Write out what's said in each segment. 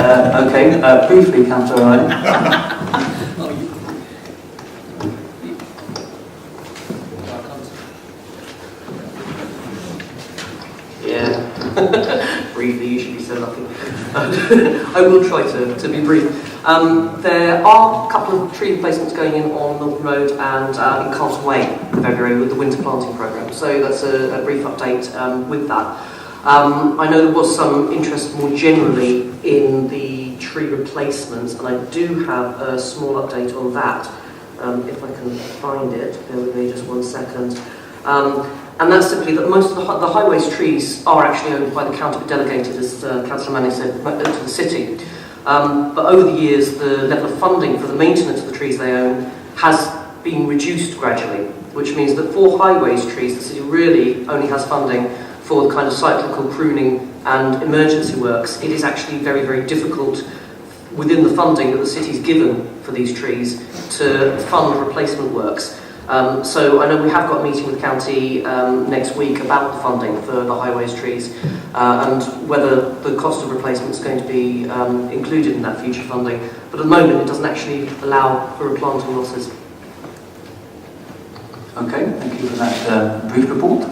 Okay, briefly, Councillor Ryan. Yeah, briefly, you should be so lucky. I will try to be brief. There are a couple of tree replacements going in on Milton Road and in Carlton Way in February with the winter planting programme. So that's a brief update with that. I know there was some interest more generally in the tree replacements, and I do have a small update on that, if I can find it. Bear with me just 1 second. And that's simply that most of the highways trees are actually owned by the county, but delegated, as Councillor Manning said, to the city. But over the years, the level of funding for the maintenance of the trees they own has been reduced gradually, which means that for highways trees, the city really only has funding for the kind of cyclical pruning and emergency works. It is actually very, very difficult within the funding that the city's given for these trees to fund replacement works. So I know we have got a meeting with the county next week about the funding for the highways trees and whether the cost of replacement is going to be included in that future funding. But at the moment it doesn't actually allow for replanting losses. Okay, thank you for that brief report.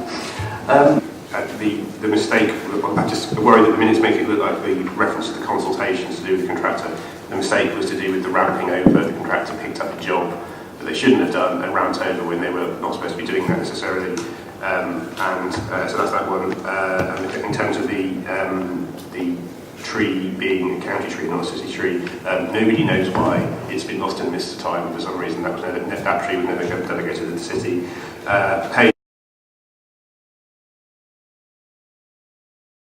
The mistake, I just worry that the minutes make it look like the reference to the consultations to do with the contractor. The mistake was to do with the ramping over. The contractor picked up a job that they shouldn't have done and ramped over when they were not supposed to be doing that necessarily. So that's that one. And in terms of the tree being a county tree, not a city tree, nobody knows why it's been lost in the mist of time. For some reason, that tree was never delegated to the city. Pay